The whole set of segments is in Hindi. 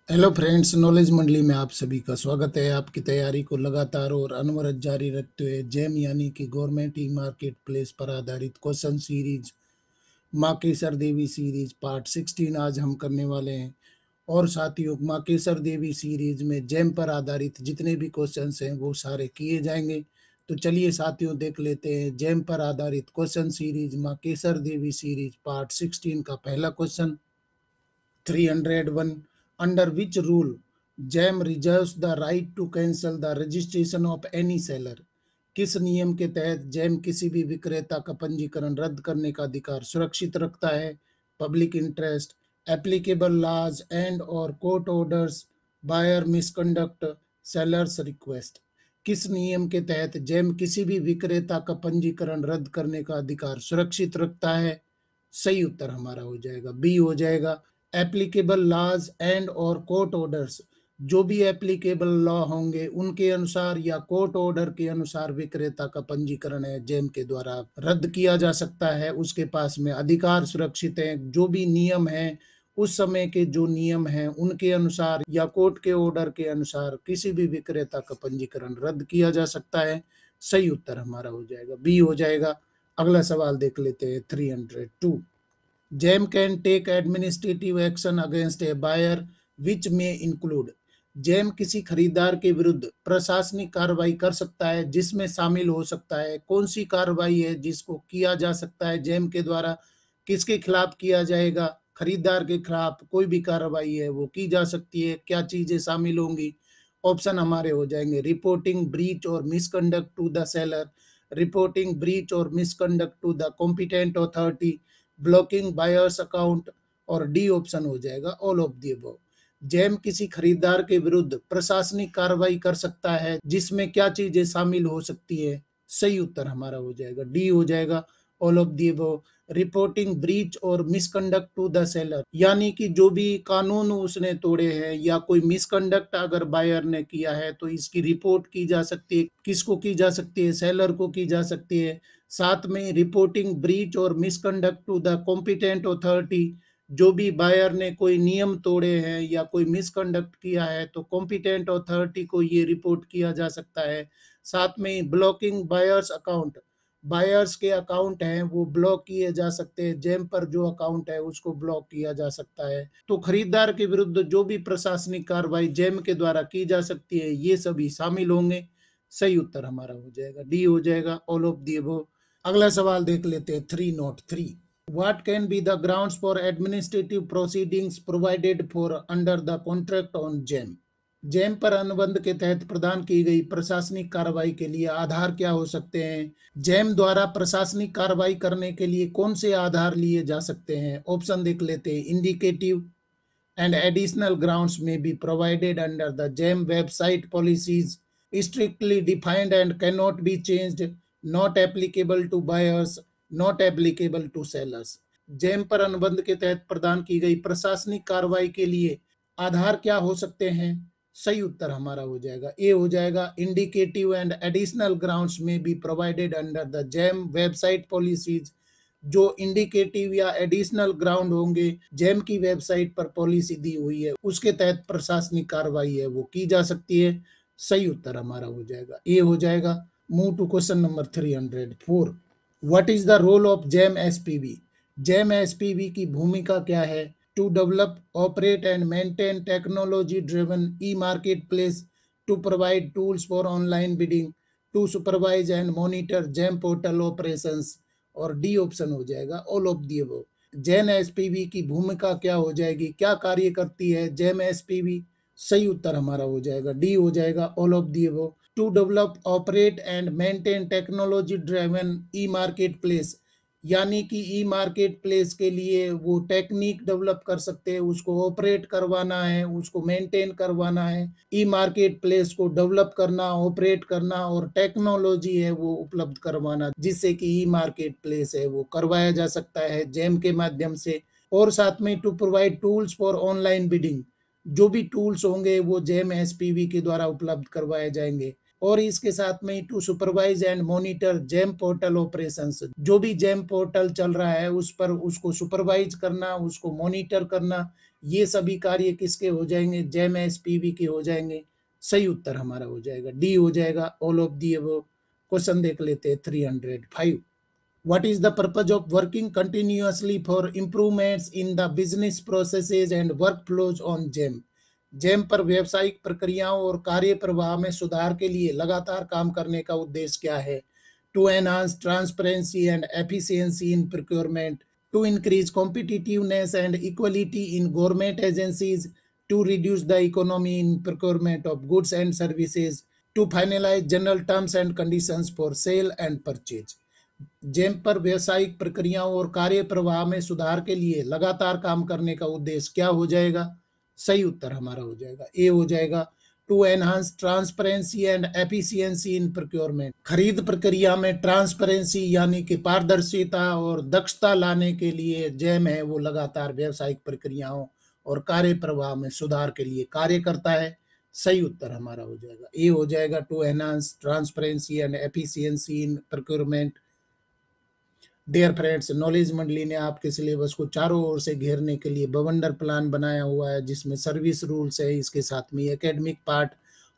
हेलो फ्रेंड्स, नॉलेज मंडली में आप सभी का स्वागत है। आपकी तैयारी को लगातार और अनवरत जारी रखते हुए जेम यानी कि गवर्नमेंट ई मार्केट प्लेस पर आधारित क्वेश्चन सीरीज माकेसर देवी सीरीज पार्ट 16 आज हम करने वाले हैं। और साथियों, माकेसर देवी सीरीज में जेम पर आधारित जितने भी क्वेश्चंस हैं वो सारे किए जाएंगे। तो चलिए साथियों, देख लेते हैं जेम पर आधारित क्वेश्चन सीरीज माकेसर देवी सीरीज पार्ट 16 का पहला question. 301 Under which rule JAM reserves the right to cancel the registration of any seller? किस नियम के तहत जैम किसी भी विक्रेता का पंजीकरण रद्द करने का अधिकार सुरक्षित रखता है? Public interest, applicable laws and और court orders, buyer misconduct, seller's request. किस नियम के तहत जैम किसी भी विक्रेता का पंजीकरण रद्द करने का अधिकार सुरक्षित रखता है? सही उत्तर हमारा हो जाएगा बी हो जाएगा, एप्लीकेबल लॉज एंड और कोर्ट ऑर्डर्स। जो भी एप्लीकेबल लॉ होंगे उनके अनुसार या कोर्ट ऑर्डर के अनुसार विक्रेता का पंजीकरण है जेम के द्वारा रद्द किया जा सकता है। उसके पास में अधिकार सुरक्षित है। जो भी नियम है, उस समय के जो नियम हैं उनके अनुसार या कोर्ट के ऑर्डर के अनुसार किसी भी विक्रेता का पंजीकरण रद्द किया जा सकता है। सही उत्तर हमारा हो जाएगा बी हो जाएगा। अगला सवाल देख लेते हैं 302। JAM can take administrative action against a buyer which may include। Jam किसी खरीदार के विरुद्ध प्रशासनिक कार्रवाई कर सकता है जिसमें शामिल हो सकता है। कौन सी कार्रवाई है जिसको किया जा सकता है जैम के द्वारा? किसके खिलाफ किया जाएगा? खरीदार के खिलाफ कोई भी कार्रवाई है वो की जा सकती है। क्या चीजें शामिल होंगी? ऑप्शन हमारे हो जाएंगे रिपोर्टिंग ब्रीच और misconduct to the seller, reporting breach और misconduct to the competent authority, blocking buyer's account, और डी ऑप्शन हो जाएगा all of the above. GeM किसी खरीदार के विरुद्ध प्रशासनिक कार्रवाई कर सकता है जिसमें क्या चीजें शामिल हो सकती है? सही उत्तर हमारा हो जाएगा डी हो जाएगा all of the above. Reporting breach और मिसकंडक्ट टू द सेलर, यानी कि जो भी कानून उसने तोड़े हैं या कोई मिसकंडक्ट अगर बायर ने किया है तो इसकी रिपोर्ट की जा सकती है। किसको की जा सकती है? सेलर को की जा सकती है। साथ में रिपोर्टिंग ब्रीच और misconduct to the competent authority, जो भी बायर ने कोई नियम तोड़े हैं या कोई मिसकंडक्ट किया है तो कॉम्पिटेंट अथॉरिटी को ये रिपोर्ट किया जा सकता है। साथ में ब्लॉकिंग बायर्स अकाउंट, बायर्स के अकाउंट हैं वो ब्लॉक किए जा सकते हैं। जेम पर जो अकाउंट है उसको ब्लॉक किया जा सकता है। तो खरीदार के विरुद्ध जो भी प्रशासनिक कार्रवाई जेम के द्वारा की जा सकती है ये सभी शामिल होंगे। सही उत्तर हमारा हो जाएगा डी हो जाएगा ऑल ऑफ दी अबव। अगला सवाल देख लेते हैं 303। What can be the grounds for administrative proceedings provided for under the contract on JAM? Jam पर अनुबंध के तहत प्रदान की गई प्रशासनिक कार्रवाई के लिए आधार क्या हो सकते हैं? जैम द्वारा प्रशासनिक कार्रवाई करने के लिए कौन से आधार लिए जा सकते हैं? ऑप्शन देख लेते हैं। इंडिकेटिव एंड एडिशनल ग्राउंड्स में be provided under the GeM website policies, strictly defined and can not be changed, not applicable to buyers, not applicable to sellers. GeM पर अनुबंध के तहत प्रदान की गई प्रशासनिक कार्रवाई के लिए आधार क्या हो सकते हैं? सही उत्तर हमारा हो जाएगा ए हो जाएगा। इंडिकेटिव एंड एडिशनल ग्राउंड्स में be provided under the GeM website policies, जो इंडिकेटिव या एडिशनल ग्राउंड होंगे जैम की वेबसाइट पर पॉलिसी दी हुई है उसके तहत प्रशासनिक कार्रवाई है वो की जा सकती है। सही उत्तर हमारा हो जाएगा ए हो जाएगा। Move to question number 304। What is the role of GeM SPV? GeM SPV की भूमिका क्या है? To develop, operate and maintain technology driven e marketplace, to provide tools for online bidding, to supervise and monitor jam portal operations, और डी ऑप्शन हो जाएगा all of the above. GeM SPV की भूमिका क्या हो जाएगी? क्या कार्य करती है जैम एसपीवी? सही उत्तर हमारा हो जाएगा डी हो जाएगा all of the above. To develop, operate and maintain technology driven e marketplace, यानी कि ई मार्केट प्लेस के लिए वो टेक्निक डेवलप कर सकते हैं, उसको ऑपरेट करवाना है, उसको मेंटेन करवाना है। ई मार्केट प्लेस को डेवलप करना, ऑपरेट करना और टेक्नोलॉजी है वो उपलब्ध करवाना, जिससे कि ई मार्केट प्लेस है वो करवाया जा सकता है जैम के माध्यम से। और साथ में to provide tools for online bidding, जो भी टूल्स होंगे वो जैम एसपीवी के द्वारा उपलब्ध करवाए जाएंगे। और इसके साथ में to supervise and monitor jam portal operations, जो भी जैम पोर्टल चल रहा है उस पर उसको सुपरवाइज करना, उसको मॉनिटर करना, ये सभी कार्य किसके हो जाएंगे? जेम एसपीवी के हो जाएंगे। सही उत्तर हमारा हो जाएगा डी हो जाएगा, all of the above. Question देख लेते हैं 305। What is the purpose of working continuously for improvements in the business processes and workflows on GEM? GeM पर व्यावसायिक प्रक्रियाओं और कार्य प्रवाह में सुधार के लिए लगातार काम करने का उद्देश्य क्या है? To enhance transparency and efficiency in procurement, to increase competitiveness and equality in government agencies, to reduce the economy in procurement of goods and services, to finalise general terms and conditions for sale and purchase. GeM पर व्यावसायिक प्रक्रियाओं और कार्य प्रवाह में सुधार के लिए लगातार काम करने का उद्देश्य क्या हो जाएगा? सही उत्तर हमारा हो जाएगा ए हो जाएगा, to enhance transparency and efficiency in procurement. खरीद प्रक्रिया में ट्रांसपेरेंसी यानी कि पारदर्शिता और दक्षता लाने के लिए जेम है वो लगातार व्यावसायिक प्रक्रियाओं और कार्य प्रवाह में सुधार के लिए कार्य करता है। सही उत्तर हमारा हो जाएगा ए हो जाएगा, to enhance transparency and efficiency in procurement. Dear friends, knowledge Mandli ने आपके सिलेबस को चारों ओर से घेरने के लिए बवंडर प्लान बनाया हुआ है, जिसमें सर्विस रूल्स है, इसके साथ में एकेडमिक पार्ट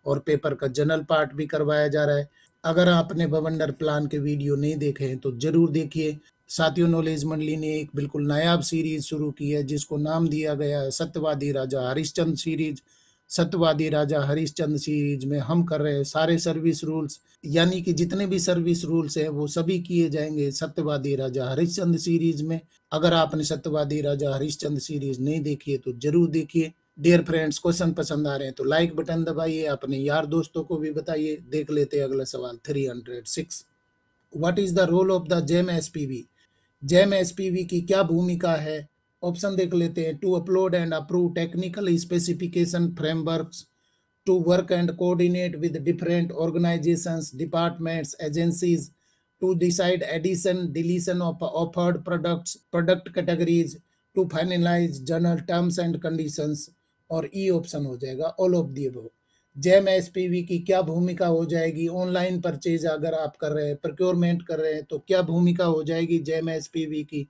और पेपर का जनरल पार्ट भी करवाया जा रहा है। अगर आपने बवंडर प्लान के वीडियो नहीं देखे हैं तो जरूर देखिए। साथियों, नॉलेज मंडली ने एक बिल्कुल नायाब सीरीज शुरू की है जिसको नाम दिया गया है सत्यवादी राजा हरिश्चंद्र सीरीज। सत्यवादी राजा हरिश्चंद्र सीरीज में हम कर रहे हैं सारे सर्विस रूल्स, यानी कि जितने भी सर्विस रूल्स हैं वो सभी किए जाएंगे सत्यवादी राजा हरिश्चंद्र सीरीज में। अगर आपने सत्यवादी राजा हरिश्चंद्र सीरीज नहीं देखी है तो जरूर देखिए। डियर फ्रेंड्स, क्वेश्चन पसंद आ रहे हैं तो लाइक बटन दबाइए, अपने यार दोस्तों को भी बताइए। देख लेते हैं अगला सवाल 306। What is the role of the GeM SPV? GeM SPV की क्या भूमिका है? ऑप्शन देख लेते हैं। To upload and approve technical specification frameworks, to work and coordinate with different organizations, departments, agencies, to decide addition, deletion of offered products, product categories, to finalize general terms and conditions, और ई ऑप्शन हो जाएगा all of the above. GeM SPV की क्या भूमिका हो जाएगी? ऑनलाइन परचेज अगर आप कर रहे हैं, प्रोक्योरमेंट कर रहे हैं, तो क्या भूमिका हो जाएगी जेम एसपीवी की?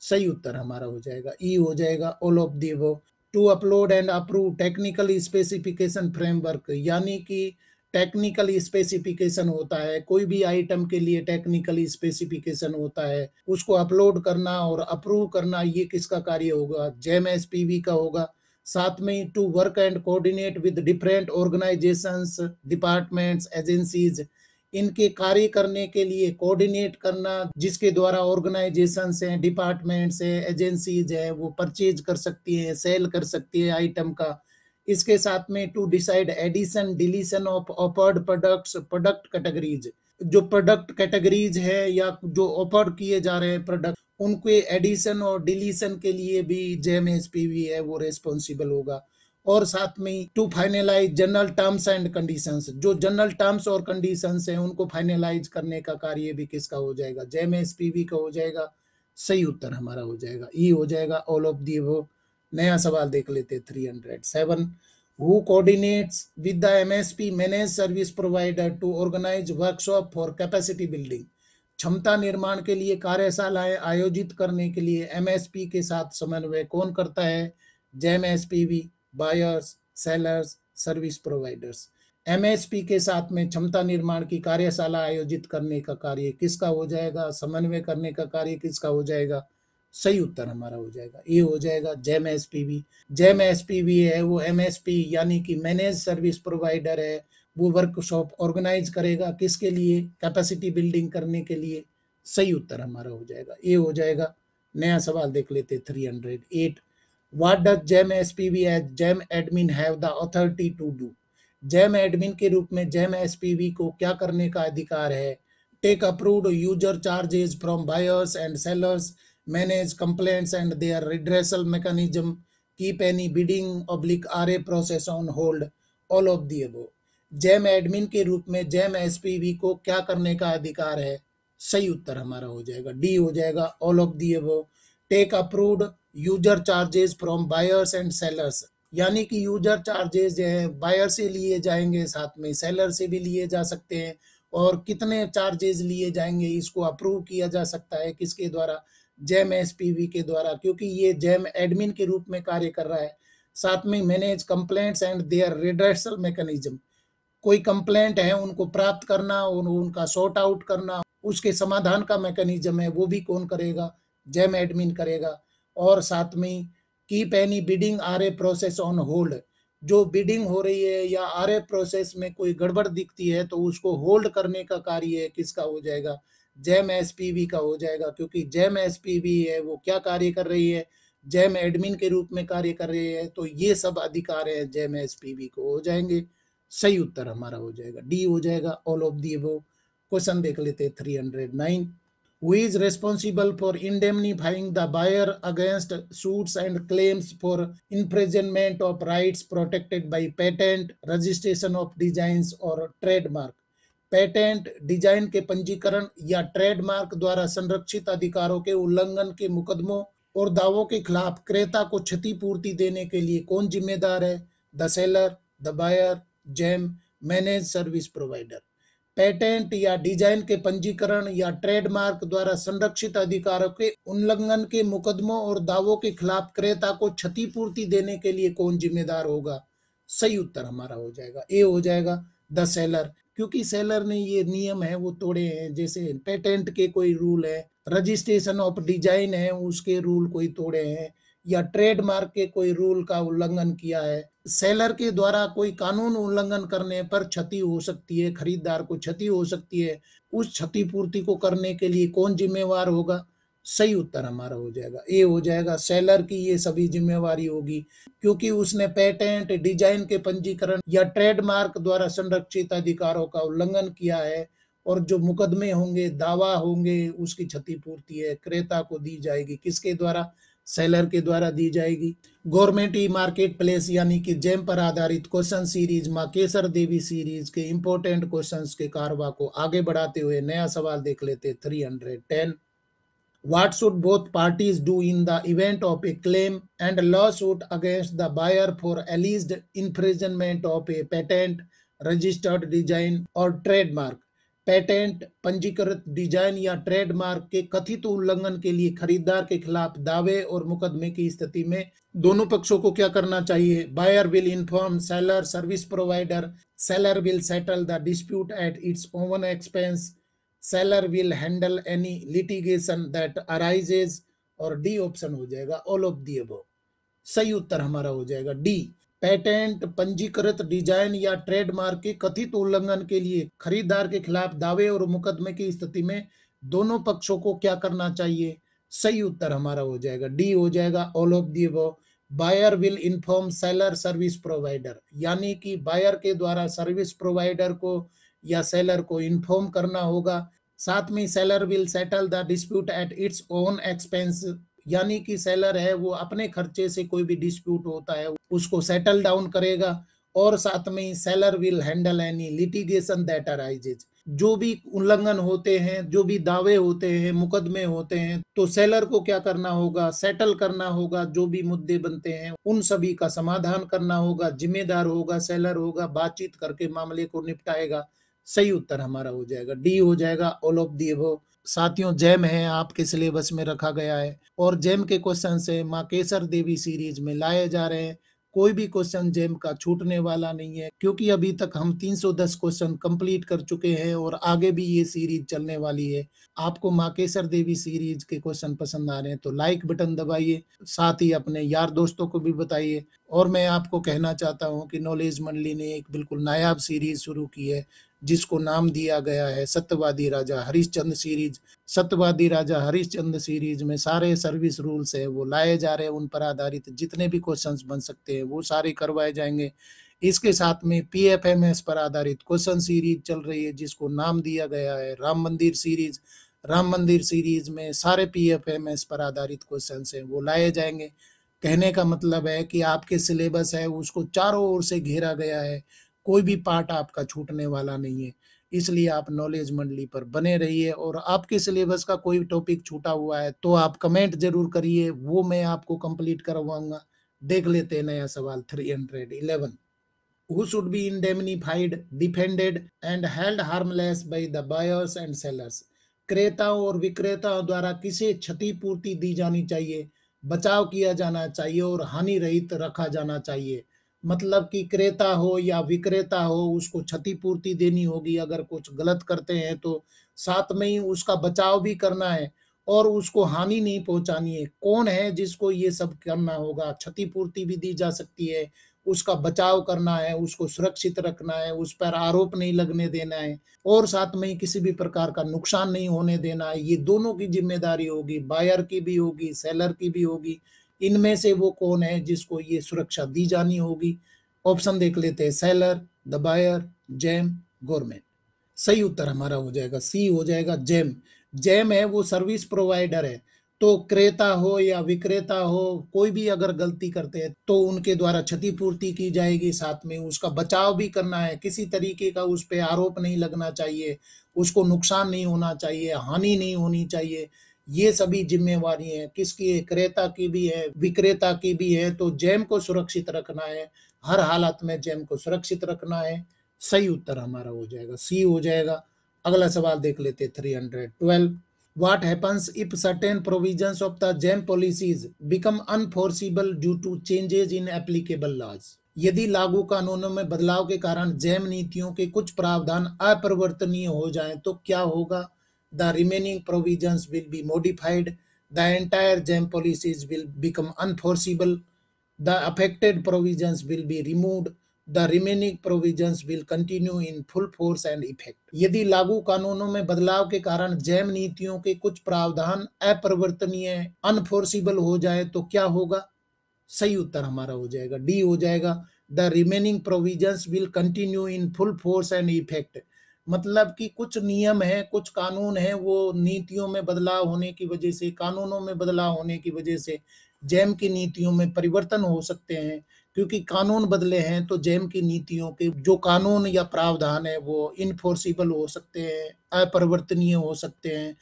सही उत्तर हमारा हो जाएगा ई हो जाएगा, all of the above. To upload and approve technical specification framework, यानी कि टेक्निकल स्पेसिफिकेशन होता है, कोई भी आइटम के लिए टेक्निकल स्पेसिफिकेशन होता है, उसको अपलोड करना और अप्रूव करना, ये किसका कार्य होगा? जेम एसपीवी का होगा। साथ में to work and coordinate with different organisations, departments, agencies, इनके कार्य करने के लिए कोऑर्डिनेट करना, जिसके द्वारा ऑर्गेनाइजेशंस हैं, डिपार्टमेंट्स हैं, एजेंसीज हैं, वो परचेज कर सकती हैं, सेल कर सकती है आइटम का। इसके साथ में to decide addition deletion of offered products, product categories, जो प्रोडक्ट कैटेगरीज है या जो ऑफर किए जा रहे हैं प्रोडक्ट, उनके एडिशन और डिलीशन के लिए भी जेम एसपीवी है वो रेस्पॉन्सिबल होगा। और साथ में to finalise general terms and conditions, जो जनरल टर्म्स और कंडीशंस हैं उनको फाइनलाइज करने का कार्य भी किसका हो जाएगा? जेम एसपीवी का हो जाएगा। सही उत्तर हमारा हो जाएगा ई हो जाएगा, ऑल ऑफ दी अबव। नया सवाल देख लेते 307। Who coordinates with the MSP manage service provider to organise workshop for capacity building? क्षमता निर्माण के लिए कार्यशालाएं आयोजित करने के लिए एमएसपी के साथ समन्वय कौन करता है? GeM SPV, buyers, sellers, service providers. MSP के साथ में क्षमता निर्माण की कार्यशाला आयोजित करने का कार्य किसका हो जाएगा? समन्वय करने का कार्य किसका हो जाएगा? सही उत्तर हमारा हो जाएगा ये हो जाएगा, जेम एसपीवी। जेम एसपीवी है वो एमएसपी यानी कि मैनेज सर्विस प्रोवाइडर है, वो वर्कशॉप ऑर्गेनाइज करेगा किसके लिए? कैपेसिटी बिल्डिंग करने के लिए। सही उत्तर हमारा हो जाएगा ये हो जाएगा। नया सवाल देख लेते 308। What does GeM SPV as GeM admin have the authority to do? GeM admin के रूप में जेम एसपीवी को क्या करने का अधिकार है? Take approved user charges from buyers and sellers, manage complaints and their redressal mechanism, keep any bidding oblique RA process on hold, all of the above. GeM admin के रूप में जेम एसपीवी को क्या करने का अधिकार है? सही उत्तर हमारा हो जाएगा डी हो जाएगा, all of the above. Take approved user charges from buyers and sellers, यानी कि यूजर चार्जेस जो है बायर से लिए जाएंगे, साथ में सेलर से भी लिए जा सकते हैं, और कितने चार्जेस लिए जाएंगे इसको अप्रूव किया जा सकता है किसके द्वारा? जेम एसपीवी के द्वारा, क्योंकि ये जेम एडमिन के रूप में कार्य कर रहा है। साथ में manage complaints and their redressal mechanism, कोई कंप्लेंट है उनको प्राप्त करना और उनका सॉर्ट आउट करना, उसके समाधान का मैकेनिज्म है वो भी कौन करेगा, जेम एडमिन करेगा। और साथ में keep any bidding RA process on hold, जो बिडिंग हो रही है या आरए प्रोसेस में कोई गड़बड़ दिखती है तो उसको होल्ड करने का कार्य किसका हो जाएगा, जेम एसपीवी का हो जाएगा। क्योंकि जेम एसपीवी है वो क्या कार्य कर रही है, जेम एडमिन के रूप में कार्य कर रही है, तो ये सब अधिकार है जेम एसपीवी को हो जाएंगे। सही उत्तर हमारा हो जाएगा डी हो जाएगा, all of the above. Question देख लेते हैं 309। Who is responsible for indemnifying the buyer against suits and claims for infringement of rights protected by patent, registration of designs or trademark? Patent, design के पंजीकरण या ट्रेडमार्क द्वारा संरक्षित अधिकारों के उल्लंघन के मुकदमों और दावों के खिलाफ क्रेता को क्षतिपूर्ति देने के लिए कौन जिम्मेदार है, the seller, the buyer, GeM, manage service provider. Patent या डिजाइन के पंजीकरण या ट्रेडमार्क द्वारा संरक्षित अधिकारों के उल्लंघन के मुकदमों और दावों के खिलाफ क्रेता को क्षतिपूर्ति देने के लिए कौन जिम्मेदार होगा। सही उत्तर हमारा हो जाएगा ए हो जाएगा, द सेलर, क्योंकि सेलर ने ये नियम है वो तोड़े हैं। जैसे पेटेंट के कोई रूल है, रजिस्ट्रेशन ऑफ डिजाइन है उसके रूल कोई तोड़े हैं, या ट्रेडमार्क के कोई रूल का उल्लंघन किया है। सेलर के द्वारा कोई कानून उल्लंघन करने पर क्षति हो सकती है, खरीदार को क्षति हो सकती है, उस क्षतिपूर्ति को करने के लिए कौन जिम्मेवार होगा। सही उत्तर हमारा हो जाएगा ए हो जाएगा, सेलर की ये सभी जिम्मेवारी होगी, क्योंकि उसने पेटेंट, डिजाइन के पंजीकरण या ट्रेडमार्क द्वारा संरक्षित अधिकारों का उल्लंघन किया है, और जो मुकदमे होंगे, दावा होंगे, उसकी क्षतिपूर्ति है क्रेता को दी जाएगी, किसके द्वारा, सेलर के द्वारा दी जाएगी। गवर्नमेंट ई मार्केट प्लेस यानी कि जेम पर आधारित क्वेश्चन सीरीज मां केसर देवी सीरीज के इंपॉर्टेंट क्वेश्चंस के कारवा को आगे बढ़ाते हुए नया सवाल देख लेते 310। What should both parties do in the event of a claim and lawsuit against the buyer for alleged infringement of a patent, registered design or trademark? Patent, पंजीकृत डिजाइन या ट्रेडमार्क के कथित उल्लंघन के लिए खरीदार के खिलाफ दावे और मुकदमे की स्थिति में दोनों पक्षों को क्या करना चाहिए। Buyer will inform seller service provider, seller will settle the dispute at its own expense, seller will handle any litigation that arises, और डी ऑप्शन हो जाएगा ऑल ऑफ दी अबव। सही उत्तर हमारा हो जाएगा डी। पेटेंट, पंजीकृत डिजाइन या ट्रेडमार्क के कथित उल्लंघन के लिए खरीदार के खिलाफ दावे और मुकदमे की स्थिति में दोनों पक्षों को क्या करना चाहिए। सही उत्तर हमारा हो जाएगा डी हो जाएगा all of the above. Buyer will inform seller service provider, यानी कि बायर के द्वारा सर्विस प्रोवाइडर को या सेलर को इन्फॉर्म करना होगा। साथ में seller will settle the dispute at its own expense, यानी कि सेलर है वो अपने खर्चे से कोई भी डिस्प्यूट होता है उसको सेटल डाउन करेगा। और साथ में seller will handle any litigation that arises, जो भी उल्लंघन होते हैं, जो भी दावे होते हैं, मुकदमे होते हैं, तो सेलर को क्या करना होगा, सेटल करना होगा। जो भी मुद्दे बनते हैं उन सभी का समाधान करना होगा, जिम्मेदार होगा सेलर होगा, बातचीत करके मामले को निपटाएगा। सही उत्तर हमारा हो जाएगा डी हो जाएगा ऑल ऑफ दी अबव। साथियों, जेम है आपके सिलेबस में रखा गया है और जेम के क्वेश्चन से मां केसर देवी सीरीज में लाए जा रहे हैं। कोई भी क्वेश्चन जेम का छूटने वाला नहीं है, क्योंकि अभी तक हम 310 क्वेश्चन कंप्लीट कर चुके हैं और आगे भी ये सीरीज चलने वाली है। आपको मां केसर देवी सीरीज के क्वेश्चन पसंद आ रहे हैं तो लाइक बटन दबाइए, साथ ही अपने यार दोस्तों को भी बताइए। और मैं आपको कहना चाहता हूं कि नॉलेज मंडली ने एक बिल्कुल नायाब सीरीज शुरू की है जिसको नाम दिया गया है सत्यवादी राजा हरिश्चंद्र सीरीज। सत्यवादी राजा हरिश्चंद्र सीरीज में सारे सर्विस रूल्स है वो लाए जा रहे हैं, उन पर आधारित जितने भी क्वेश्चंस बन सकते हैं वो सारे करवाए जाएंगे। इसके साथ में पीएफएमएस पर आधारित क्वेश्चन सीरीज चल रही है जिसको नाम दिया गया है राम मंदिर सीरीज। राम मंदिर सीरीज में सारे पीएफएमएस पर आधारित क्वेश्चन है वो लाए जाएंगे। कहने का मतलब है कि आपके सिलेबस है उसको चारों ओर से घेरा गया है, कोई भी पार्ट आपका छूटने वाला नहीं है। इसलिए आप नॉलेज मंडली पर बने रहिए, और आपके सिलेबस का कोई टॉपिक छूटा हुआ है तो आप कमेंट जरूर करिए, वो मैं आपको कंप्लीट करवाऊंगा। देख लेते हैं नया सवाल 311। Who should be indemnified, defended and held harmless by the buyers and sellers? क्रेताओं और विक्रेताओं द्वारा किसे क्षतिपूर्ति दी जानी चाहिए, बचाव किया जाना चाहिए और हानि रहित रखा जाना चाहिए। मतलब कि क्रेता हो या विक्रेता हो, उसको क्षतिपूर्ति देनी होगी अगर कुछ गलत करते हैं तो, साथ में ही उसका बचाव भी करना है और उसको हानि नहीं पहुँचानी है। कौन है जिसको ये सब करना होगा? क्षतिपूर्ति भी दी जा सकती है, उसका बचाव करना है, उसको सुरक्षित रखना है, उस पर आरोप नहीं लगने देना है और साथ में ही किसी भी प्रकार का नुकसान नहीं होने देना है। ये दोनों की ज़िम्मेदारी होगी, बायर की भी होगी, सेलर की भी होगी। इनमें से वो कौन है जिसको ये सुरक्षा दी जानी होगी? ऑप्शन देख लेते हैं, seller, the buyer, GeM, government. सही उत्तर हमारा हो जाएगा सी, हो जाएगा जेम। जेम है वो सर्विस प्रोवाइडर है, तो क्रेता हो या विक्रेता हो, कोई भी अगर गलती करते हैं तो उनके द्वारा क्षतिपूर्ति की जाएगी, साथ में उसका बचाव भी करना है, किसी तरीके का उस पे आरोप नहीं लगना चाहिए, उसको नुकसान नहीं होना चाहिए, हानि नहीं होनी चाहिए। ये सभी जिम्मेवारी है किसकी है? क्रेता की भी है, विक्रेता की भी है। तो जेम को सुरक्षित रखना है, हर हालत में जेम को सुरक्षित रखना है। सही उत्तर हमारा हो जाएगा सी, हो जाएगा। अगला सवाल देख लेते 312। What happens if certain provisions of the GEM policies become unenforceable due to changes in applicable laws? यदि लागू कानूनों में बदलाव के कारण जैम नीतियों के कुछ प्रावधान अपरिवर्तनीय हो जाएं तो क्या होगा? The remaining provisions will be modified. The entire GEM policies will become unenforceable. The affected provisions will be removed. The remaining provisions will continue in full force and effect. यदि लागू कानूनों में बदलाव के कारण जैम नीतियों के कुछ प्रावधान अपरिवर्तनीय अनफोर्सिबल हो जाए तो क्या होगा? सही उत्तर हमारा हो जाएगा डी, हो जाएगा। The remaining provisions will continue in full force and effect. मतलब कि कुछ नियम है, कुछ कानून है, वो नीतियों में बदलाव होने की वजह से, कानूनों में बदलाव होने की वजह से जैम की नीतियों में परिवर्तन हो सकते हैं। क्योंकि कानून बदले हैं तो जैम की नीतियों के जो कानून या प्रावधान है वो इनफोर्सिबल हो सकते हैं, अपरिवर्तनीय हो सकते हैं।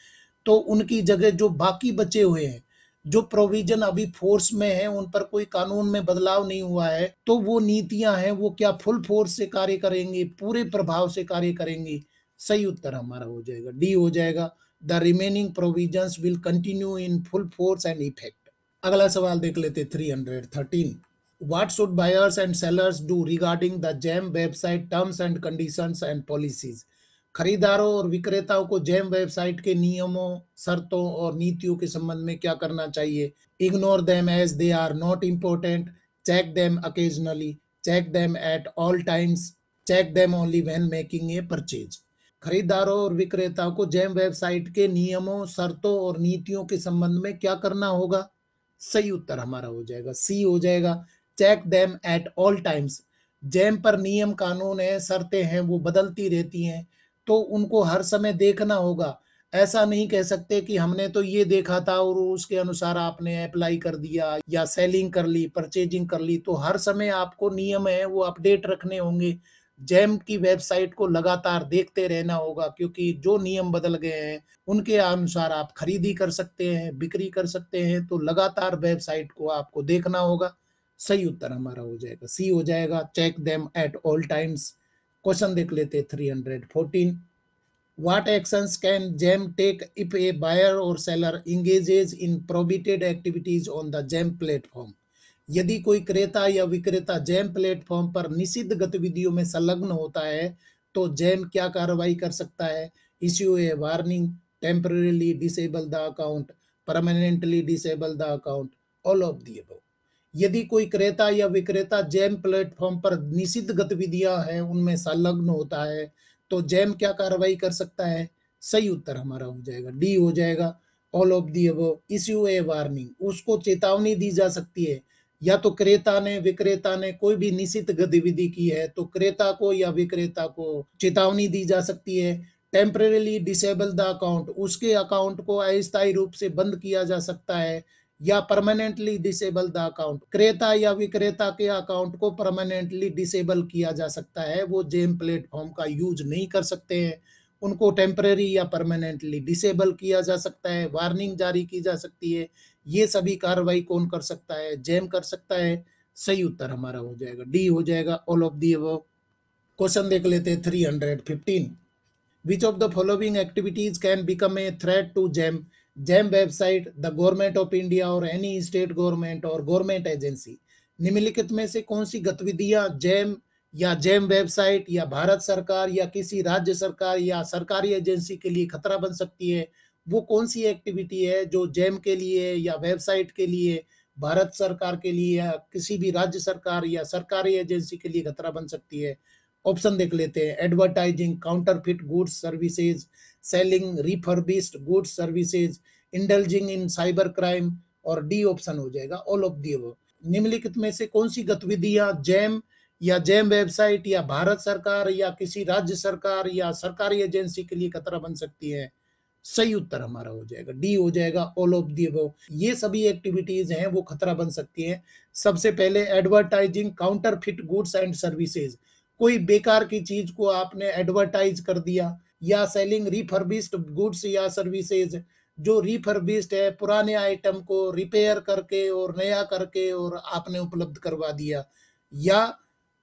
तो उनकी जगह जो बाकी बचे हुए हैं, जो प्रोविजन अभी फोर्स में है, उन पर कोई कानून में बदलाव नहीं हुआ है, तो वो नीतियां हैं वो क्या फुल फोर्स से कार्य करेंगी, पूरे प्रभाव से कार्य करेंगी? सही उत्तर हमारा हो जाएगा डी, हो जाएगा। The remaining provisions will continue in full force and effect. अगला सवाल देख लेते 313। What should buyers and sellers do regarding the GEM website terms and conditions and policies? खरीदारों और विक्रेताओं को जेम वेबसाइट के नियमों, शर्तों और नीतियों के संबंध में क्या करना चाहिए? Ignore them as they are not important, check them occasionally, check them at all times, check them only when making a purchase. खरीदारों और विक्रेताओं को जेम वेबसाइट के नियमों, शर्तों और नीतियों के संबंध में क्या करना होगा? सही उत्तर हमारा हो जाएगा सी, हो जाएगा। Check them at all times. GeM पर नियम, कानून है, शर्तें हैं, वो बदलती रहती हैं, तो उनको हर समय देखना होगा। ऐसा नहीं कह सकते कि हमने तो ये देखा था और उसके अनुसार आपने अप्लाई कर दिया या सेलिंग कर ली, परचेजिंग कर ली। तो हर समय आपको नियम है वो अपडेट रखने होंगे। जैम की वेबसाइट को लगातार देखते रहना होगा, क्योंकि जो नियम बदल गए हैं उनके अनुसार आप खरीदी कर सकते हैं, बिक्री कर सकते हैं। तो लगातार वेबसाइट को आपको देखना होगा। सही उत्तर हमारा हो जाएगा सी, हो जाएगा। Check them at all times. Question देख लेते 314। What actions can GEM take if a buyer or seller engages in prohibited activities on the GEM platform? यदि कोई क्रेता या विक्रेता जैम प्लेटफॉर्म पर निषिद्ध गतिविधियों में संलग्न होता है तो जैम क्या कार्रवाई कर सकता है? Issue A warning, temporarily disable the account, permanently disable the account, all of the above. यदि कोई क्रेता या विक्रेता जैम प्लेटफॉर्म पर निषिद्ध गतिविधियां हैं उनमें संलग्न होता है तो जैम क्या कार्रवाई कर सकता है? सही उत्तर हमारा हो जाएगा डी, हो जाएगा। All of the above. Issue A warning, उसको चेतावनी दी जा सकती है। या तो क्रेता ने, विक्रेता ने कोई भी निषिद्ध गतिविधि की है तो क्रेता को या विक्रेता को चेतावनी दी जा सकती है। टेम्परेली डिसेबल द अकाउंट, उसके अकाउंट को अस्थायी रूप से बंद किया जा सकता है। या परमानेंटली डिसेबल द अकाउंट, क्रेता या विक्रेता के अकाउंट को परमानेंटली डिसेबल किया जा सकता है, वो जेम प्लेटफॉर्म का यूज नहीं कर सकते हैं। उनको टेम्परेरी या परमानेंटली डिसेबल किया जा सकता है, वार्निंग जारी की जा सकती है। ये सभी कार्रवाई कौन कर सकता है? जेम कर सकता है। सही उत्तर हमारा हो जाएगा डी, हो जाएगा। All of the above. Question देख लेते हैं 315। Which of the following activities can become a threat to GEM? GEM website, the government of India or any state government or government agency. निम्नलिखित में से कौन सी गतिविधियां जेम या जेम वेबसाइट या भारत सरकार या किसी राज्य सरकार या सरकारी एजेंसी के लिए खतरा बन सकती है? वो कौन सी एक्टिविटी है जो जेम के लिए या वेबसाइट के लिए, भारत सरकार के लिए या किसी भी राज्य सरकार या सरकारी एजेंसी के लिए खतरा बन सकती है? ऑप्शन देख लेते हैं। Advertising counterfeit goods services, selling refurbished goods services, indulging in cyber crime, और डी ऑप्शन हो जाएगा ऑल ऑफ दी अबव। निम्नलिखित में से कौन सी गतिविधियां जेम या जेम वेबसाइट या भारत सरकार या किसी राज्य सरकार या सरकारी एजेंसी के लिए खतरा बन सकती है? सही उत्तर हमारा हो जाएगा डी हो जाएगा ऑल ऑफ दी अबव। ये सभी एक्टिविटीज हैं वो खतरा बन सकती हैं। सबसे पहले advertising counterfeit goods and services, कोई बेकार की चीज को आपने एडवर्टाइज कर दिया, या सेलिंग रिफर्बिश्ड गुड्स या सर्विसेज, जो रिफर्बिश्ड है पुराने आइटम को रिपेयर करके और नया करके और आपने उपलब्ध करवा दिया, या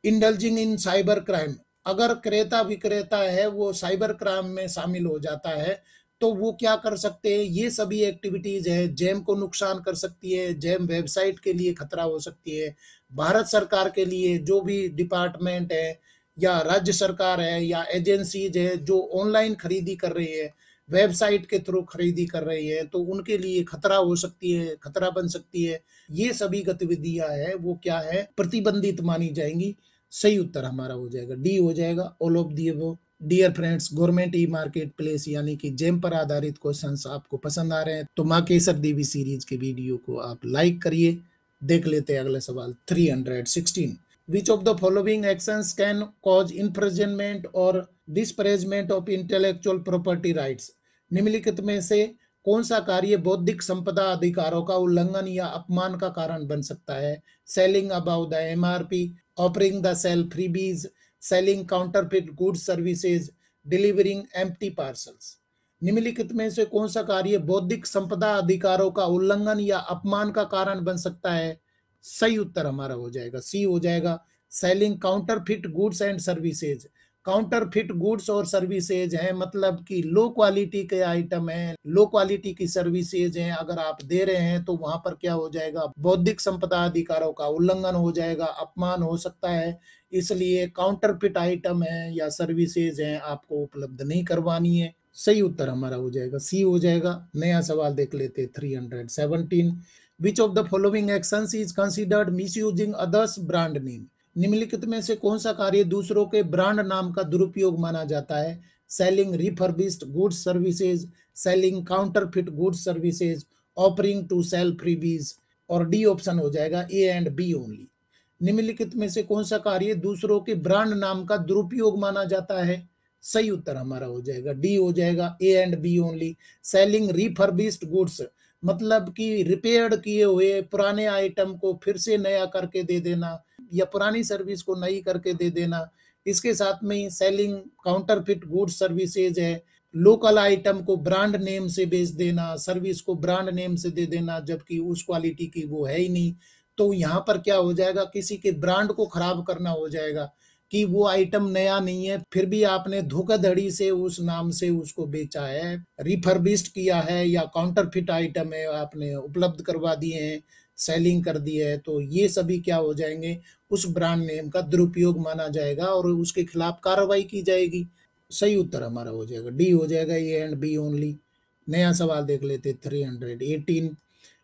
इंडल्जिंग इन साइबर क्राइम, अगर क्रेता विक्रेता है वो साइबर क्राइम में शामिल हो जाता है तो वो क्या कर सकते हैं? ये सभी एक्टिविटीज है जेम को नुकसान कर सकती है, जेम वेबसाइट के लिए खतरा हो सकती है, भारत सरकार के लिए जो भी डिपार्टमेंट है या राज्य सरकार है या एजेंसीज है जो ऑनलाइन खरीदी कर रही है, वेबसाइट के थ्रू खरीदी कर रही है, तो उनके लिए खतरा हो सकती है, खतरा बन सकती है। ये सभी गतिविधियां है वो क्या है? प्रतिबंधित मानी जाएंगी। सही उत्तर हमारा हो जाएगा डी हो जाएगा all of the above. Dear friends, government e marketplace यानी कि जेम पर आधारित क्वेश्चंस आपको पसंद आ रहे हैं तो माँ केसर देवी सीरीज के वीडियो को आप लाइक करिए। देख लेते हैं अगला सवाल 316। Which of the following actions can cause infringement or disparagement of intellectual property rights? निम्नलिखित में से कौन सा कार्य बौद्धिक संपदा अधिकारों का उल्लंघन या अपमान का कारण बन सकता है? Selling above the MRP, offering the sale freebies, selling counterfeit goods services, delivering empty parcels. निम्नलिखित में से कौन सा कार्य बौद्धिक संपदा अधिकारों का उल्लंघन या अपमान का कारण बन सकता है? सही उत्तर हमारा हो जाएगा सी हो जाएगा selling counterfeit goods and services. Counterfeit goods और सर्विसेज हैं मतलब कि लो क्वालिटी के आइटम हैं, लो क्वालिटी की सर्विसेज हैं, अगर आप दे रहे हैं तो वहां पर क्या हो जाएगा? बौद्धिक संपदा अधिकारों का उल्लंघन हो जाएगा, अपमान हो सकता है। इसलिए काउंटरफिट आइटम है या सर्विसेज हैं आपको उपलब्ध नहीं करवानी है। सही उत्तर हमारा हो जाएगा सी हो जाएगा। नया सवाल देख लेते 317। Which of the following actions is considered misusing others brand name? निम्नलिखित में से कौन सा कार्य दूसरों के ब्रांड नाम का दुरुपयोग माना जाता है? Selling refurbished goods services, selling counterfeit goods services, offering to sale freebies, और डी ऑप्शन हो जाएगा ए एंड बी ओनली। निम्नलिखित में से कौन सा कार्य दूसरों के ब्रांड नाम का दुरुपयोग माना जाता है? सही उत्तर हमारा हो जाएगा डी हो जाएगा A and B only. Selling refurbished goods मतलब कि रिपेयर्ड किए हुए पुराने आइटम को फिर से नया करके दे देना या पुरानी सर्विस को नई करके दे देना। इसके साथ में ही सेलिंग काउंटरफिट गुड्स सर्विसेज है, लोकल आइटम को ब्रांड नेम से बेच देना, सर्विस को ब्रांड नेम से दे देना जबकि उस क्वालिटी की वो है ही नहीं। तो यहाँ पर क्या हो जाएगा? किसी के ब्रांड को खराब करना हो जाएगा कि वो आइटम नया नहीं है फिर भी आपने धोखाधड़ी से उस नाम से उसको बेचा है, रिफर्बिश्ड किया है या काउंटरफिट आइटम है आपने उपलब्ध करवा दिए हैं, सेलिंग कर दी है, तो ये सभी क्या हो जाएंगे? उस ब्रांड नेम का दुरुपयोग माना जाएगा और उसके खिलाफ कार्रवाई की जाएगी। सही उत्तर हमारा हो जाएगा डी हो जाएगा ए एंड बी ओनली। नया सवाल देख लेते 318।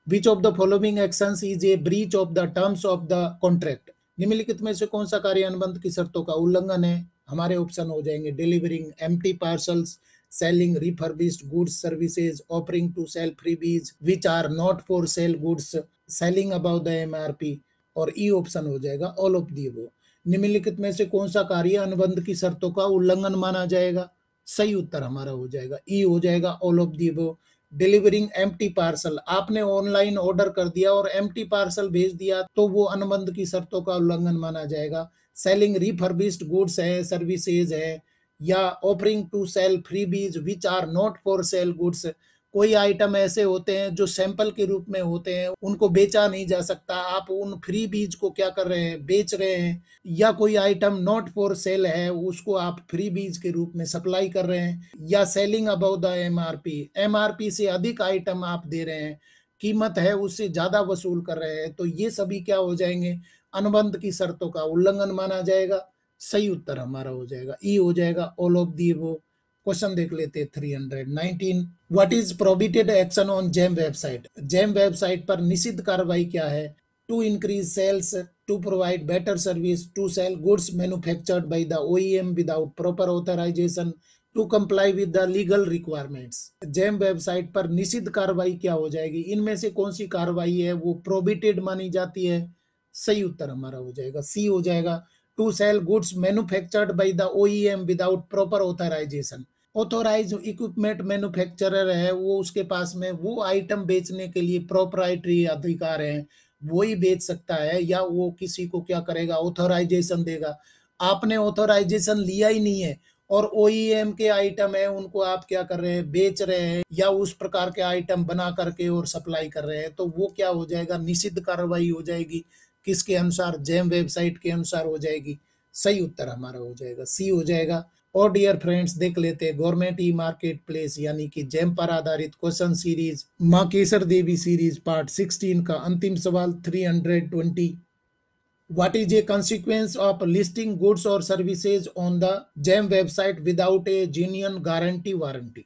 Which of the following actions is a breach of the terms of the contract? निम्नलिखित में से कौन सा कार्य अनुबंध की शर्तों का उल्लंघन है? हमारे ऑप्शन हो जाएंगे delivering empty parcels, selling refurbished goods services, offering to sale freebies which are not for sale goods, selling above the MRP, और ई ऑप्शन हो जाएगा ऑल ऑफ दी अबव। निम्नलिखित में से कौन सा कार्य अनुबंध की शर्तों का उल्लंघन माना जाएगा? सही उत्तर हमारा हो जाएगा ई हो जाएगा all of the above. Delivering empty parcel, आपने ऑनलाइन ऑर्डर कर दिया और एम्प्टी पार्सल भेज दिया तो वो अनुबंध की शर्तों का उल्लंघन माना जाएगा। सेलिंग रिफर्बिश्ड गुड्स है, सर्विसेज है, या offering to sale freebies which are not for sale goods, कोई आइटम ऐसे होते हैं जो सैंपल के रूप में होते हैं, उनको बेचा नहीं जा सकता, आप उन फ्री बीज को क्या कर रहे हैं, बेच रहे हैं। या कोई आइटम नॉट फॉर सेल है, उसको आप फ्री बीज के रूप में सप्लाई कर रहे हैं। या selling above the MRP, MRP से अधिक आइटम आप दे रहे हैं, कीमत है उससे ज्यादा वसूल कर रहे हैं, तो ये सभी क्या हो जाएंगे, अनुबंध की शर्तों का उल्लंघन माना जाएगा। सही उत्तर हमारा हो जाएगा ई, हो जाएगा ऑल ऑफ दी वो। क्वेश्चन देख लेते हैं 319। What is prohibited action on GeM website, GeM website पर निषिद्ध कार्रवाई क्या है। To increase sales, to provide better service, to sell goods manufactured by the OEM without proper authorisation, to comply with the legal requirements. GeM website पर निषिद्ध कार्रवाई क्या हो जाएगी, इनमें से कौन सी कार्रवाई है वो प्रोहिबिटेड मानी जाती है। सही उत्तर हमारा हो जाएगा सी, हो जाएगा to sell goods manufactured by the OEM without proper authorisation. Authorise equipment manufacturer है, वो उसके पास में वो आइटम बेचने के लिए प्रोप्राइटरी अधिकार है, वो ही बेच सकता है, या वो किसी को क्या करेगा, ऑथोराइजेशन देगा। आपने ऑथोराइजेशन लिया ही नहीं है और ओईएम के आइटम है उनको आप क्या कर रहे हैं, बेच रहे हैं, या उस प्रकार के आइटम बना करके और सप्लाई कर रहे हैं, तो वो क्या हो जाएगा, निषिद्ध कार्रवाई हो जाएगी। किसके अनुसार, जेम वेबसाइट के अनुसार हो जाएगी। सही उत्तर हमारा हो जाएगा सी, हो जाएगा। और डियर फ्रेंड्स देख लेते हैं गवर्नमेंट ई मार्केट प्लेस यानी कि जेम पर आधारित क्वेश्चन सीरीज मां केसर देवी सीरीज पार्ट 16 का अंतिम सवाल 320। What is a consequence of listing goods or services on the GEM website without a genuine guarantee warranty?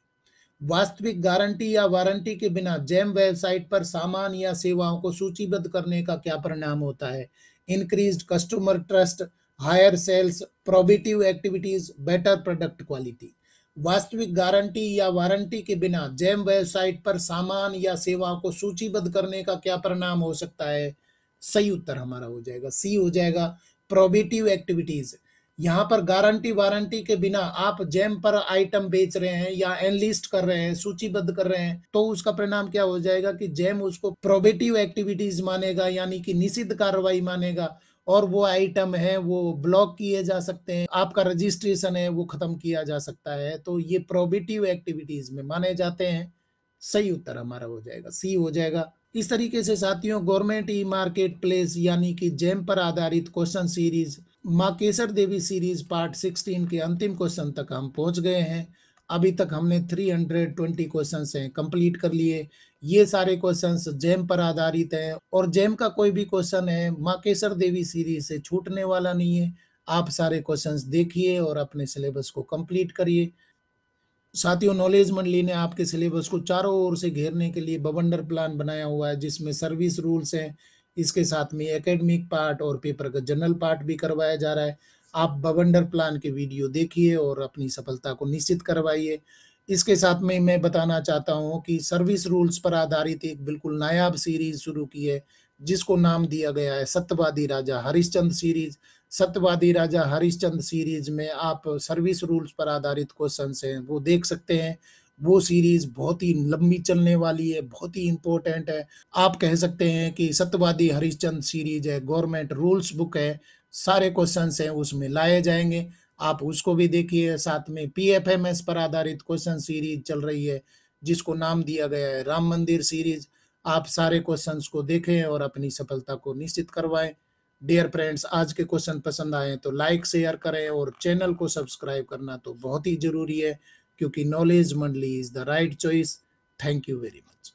वास्तविक गारंटी या वारंटी के बिना जेम वेबसाइट पर सामान या सेवाओं को सूचीबद्ध करने का क्या परिणाम होता है। Increased customer trust, higher sales, prohibitive activities, better product quality. वास्तविक गारंटी या वारंटी के बिना जेम वेबसाइट पर सामान या सेवाओं को सूचीबद्ध करने का क्या परिणाम हो सकता है। सही उत्तर हमारा हो जाएगा सी, हो जाएगा प्रोहिबिटिव एक्टिविटीज। यहाँ पर गारंटी वारंटी के बिना आप जेम पर आइटम बेच रहे हैं या एनलिस्ट कर रहे हैं, सूचीबद्ध कर रहे हैं, तो उसका परिणाम क्या हो जाएगा कि जेम उसको प्रोहिबिटिव एक्टिविटीज मानेगा, यानी कि निषिद्ध कार्रवाई मानेगा, और वो आइटम है वो ब्लॉक किए जा सकते हैं, आपका रजिस्ट्रेशन है वो खत्म किया जा सकता है, तो ये प्रोहिबिटिव एक्टिविटीज में माने जाते हैं। सही उत्तर हमारा हो जाएगा सी, हो जाएगा। इस तरीके से साथियों गवर्नमेंट ई मार्केट प्लेस यानी कि जेम पर आधारित क्वेश्चन सीरीज मां केसर देवी सीरीज पार्ट 16 के अंतिम क्वेश्चन तक हम पहुंच गए हैं। अभी तक हमने 320 क्वेश्चंस हैं कंप्लीट कर लिए। ये सारे क्वेश्चंस जेम पर आधारित हैं और जेम का कोई भी क्वेश्चन है मां केसर देवी सीरीज से छूटने वाला नहीं है। आप सारे क्वेश्चंस देखिए और अपने सिलेबस को कंप्लीट करिए। साथियों नॉलेज मंडली ने आपके सिलेबस को चारों ओर से घेरने के लिए बवंडर प्लान बनाया हुआ है, जिसमें सर्विस रूल्स हैं, इसके साथ में एकेडमिक पार्ट और पेपर का जनरल पार्ट भी करवाया जा रहा है। आप बवंडर प्लान के वीडियो देखिए और अपनी सफलता को निश्चित करवाइए। इसके साथ में मैं बताना चाहता हूं कि सर्विस रूल्स पर आधारित एक बिल्कुल नायाब सीरीज शुरू की है, जिसको नाम दिया गया है सत्यवादी राजा हरिश्चंद्र सीरीज। सत्यवादी राजा हरिश्चंद्र सीरीज में आप सर्विस रूल्स पर आधारित क्वेश्चंस हैं वो देख सकते हैं। वो सीरीज बहुत ही लंबी चलने वाली है, बहुत ही इंपॉर्टेंट है। आप कह सकते हैं कि सत्यवादी हरिश्चंद्र सीरीज है, गवर्नमेंट रूल्स बुक है, सारे क्वेश्चंस हैं उसमें लाए जाएंगे। आप उसको भी देखिए। साथ में पीएफएमएस पर आधारित क्वेश्चन सीरीज चल रही है, जिसको नाम दिया गया है राम मंदिर सीरीज। आप सारे क्वेश्चंस को देखें और अपनी सफलता को निश्चित करवाएं। डियर फ्रेंड्स, आज के क्वेश्चन पसंद आए तो लाइक शेयर करें और चैनल को सब्सक्राइब करना तो बहुत ही जरूरी है, क्योंकि नॉलेज मंडली is the right choice. Thank you very much.